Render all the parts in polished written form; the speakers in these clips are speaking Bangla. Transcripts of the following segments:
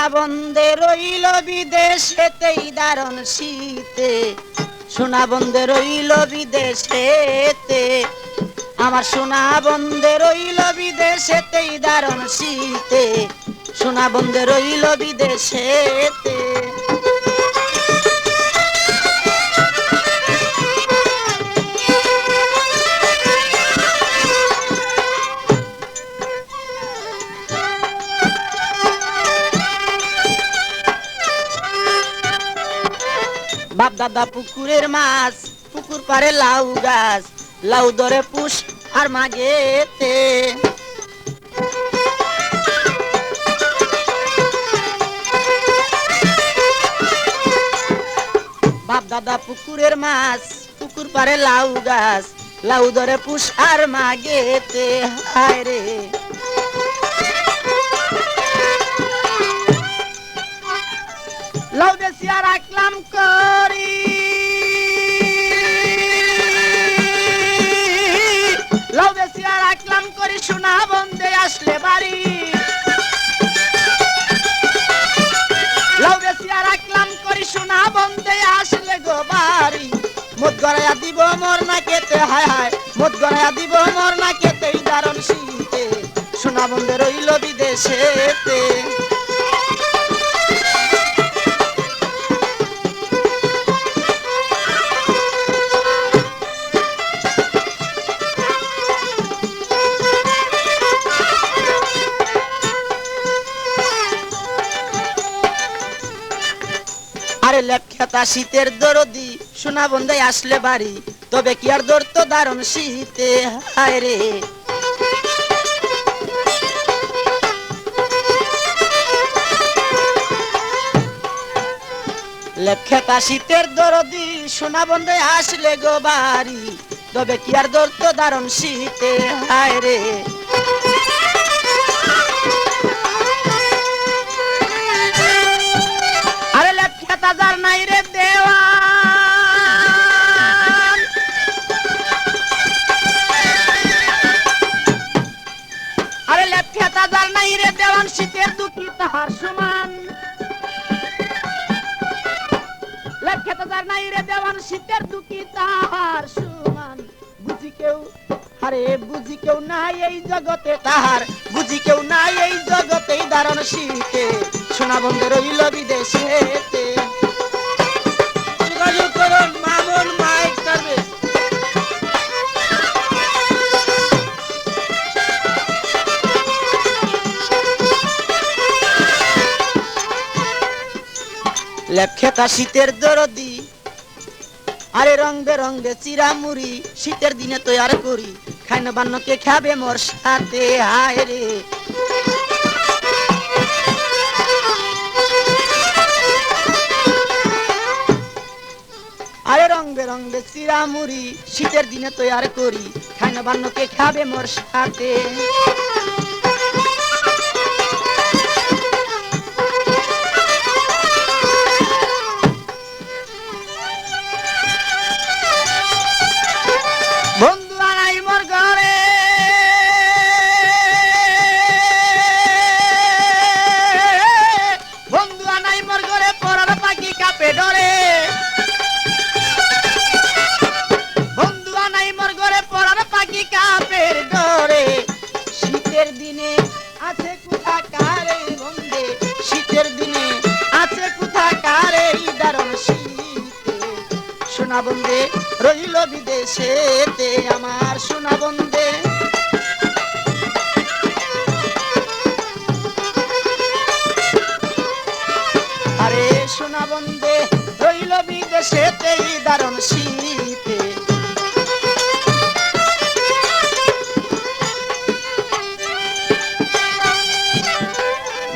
সোনা বন্দে রইল বিদেশেতেই দারুণ শীতে, সোনা বন্দে রইল বিদেশেতে, আমার সোনা বন্দে রইল বিদেশেতেই দারুণ শীতে, সোনা বন্দে রইল বিদেশেতে। বাপ দাদা পুকুরের মাছ, পুকুর পারে লাউ গাছ, লাউ ধরে পুষ আর মাগেতে। বাপ দাদা পুকুরের মাছ, পুকুর পারে লাউ গাছ, লাউ ধরে পুষ আর মাগেতে। হায় রে লাউ দেশিয়া রাখলাম করি, লাউ দেশিয়া রাখলাম করি, সোনা বন্দে আসলে বাড়ি। লাউ দেশিয়া রাখলাম করি, সোনা বন্দে আসলে গো বাড়ি। মদ গড়াইয়া দিব মোর না কেতে, হায় হায় মদ গড়াইয়া দিব মোর না কেতে, দারুণ শীতে, সোনা বন্দে রইল বিদেশেতে। আরে লেপখেতা শীতের দরদি, সোনা বন্দে আসলে বাড়ি, তবে কি আর দর তো দারুণ শীতে। হায় রে লেপখেতা শীতের দরদি, সোনা বন্দে আসলে গো বাড়ি, তবে কি আর দর তো দারুণ শীতে। হায় রে আরে লেপখেতা যার নাই রে দেওয়ান, আরে লেপখেতা যার নাই রে দেওয়ান, শীতের দুঃখী তাহার সমান। লেপখেতা যার নাই রে দেওয়ান, শীতের দুঃখী তাহার সমান। বুঝি কেউ, আরে বুঝি কেউ নাই এই জগতে তাহার, বুঝি কেউ নাই এই জগতে দারুণ শীতে, সোনা বন্দে রইল বিদেশেতে। যোগাযোগ করুন মামুন মাইক সার্ভিস। লেপখেতা শীতের দরদি, আরে রং বেরঙ্গে চিরামুড়ি, শীতের দিনে তৈয়ার করি, খাইন বান্নকে খাবে মোর সাথে। হায় রে আরে রং বেরঙ্গে চিরামুড়ি, শীতের দিনে তৈয়ার করি, খাইন বান্নকে খাবে মোর সাথে। বন্ধু আনাই মোর ঘরে, বন্ধু আনাই মোর ঘরে, পরার পাখি কাপে ডরে। বন্ধু আনাই মোর ঘরে, পরার পাখি কাপের ডরে। শীতের দিনে আছে কোথা কারে বন্দে, শীতের দিনে আছে কোথা কারে দারুণ শীতে, সোনা বন্দে রইল বিদেশেতে, আমার সোনা বন্দে। আরে সোনা বন্দে রইল বিদেশেতে দারুণ শীতে।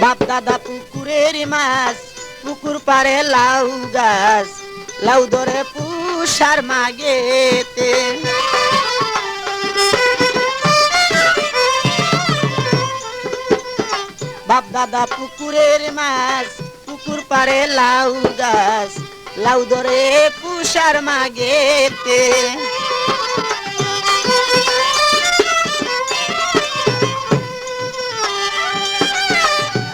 বাপ দাদা পুকুরের মাছ, পুকুর পারে লাউ গাছ, লাউ ধরে পুষ আর মাগেতে। বাপ দাদা পুকুরের মাছ, পুকুর পারে লাউ গাছ, লাউ ধরে পুষ আর মাগেতে।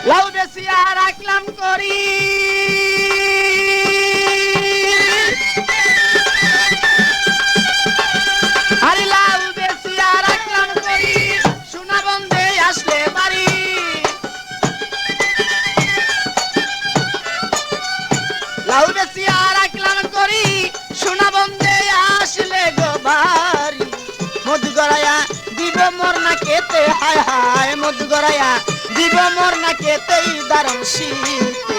লাউ দেশি বেশিয়া রাখলাম করি আরে লাউ বেশিয়া রাখলাম করি সোনা বন্ধে আসলে বাড়ি লাউ বেশিয়া রাখলাম করি সোনা বন্ধে আসলে গো বাড়ি মধু গড়াইয়া দিব মোর না কেতে হায় হায় মধু গড়াইয়া দিব মোর না কেতেই দারুণ শীতে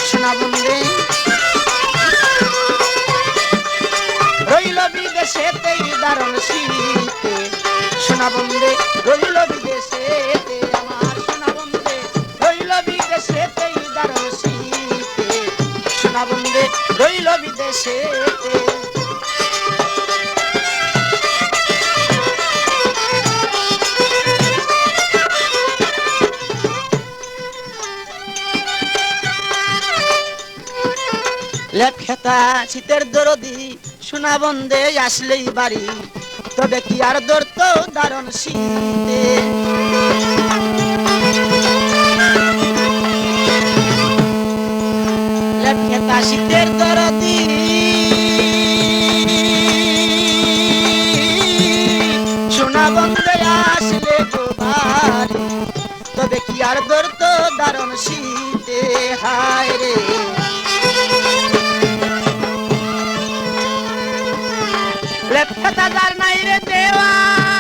সোনা বন্ধে রইল বিদেশেতেই দারুণ শীতে সোনা বন্ধে রইল বিদেশেতে আমার সোনা বন্ধে রইল বিদেশেতেই দারুণ শীতে সোনা বন্ধে রইল বিদেশেতে লেপখেতা শীতের দরদি সোনা বন্ধে আসলেই বাড়ি তবে কি আর দরত দারুণ শীতে লেপখেতা শীতের দরদি সোনা বন্ধে আসলে গো বাড়ি তবে কি আর দরত দারুণ শীতে হায় রে লেপখেতা যার নাই রে দেওয়ান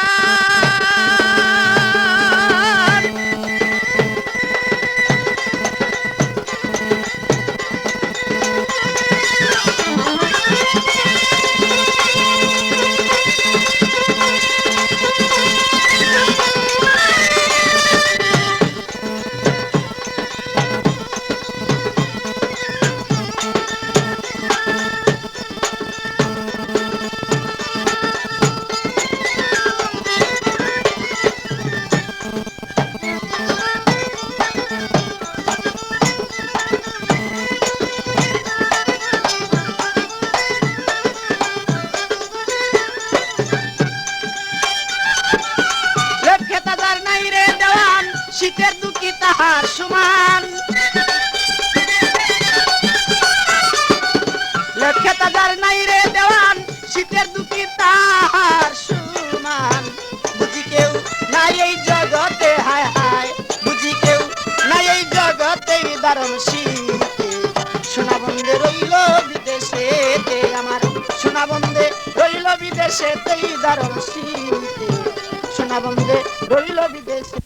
শীতের দুঃখী তাহার সমান লেখেতা যার নাই রে দেওয়ান শীতের দুঃখী তাহার সমান বুঝি কেউ নাই এই জগতে হায় হায় বুঝি কেউ নাই এই জগতে দারুণ শীতে সোনা বন্ধে রইল বিদেশেতে আমার সোনা বন্ধে রইল বিদেশেতেই দারুণ শীতে সোনা বন্ধে রইল বিদেশে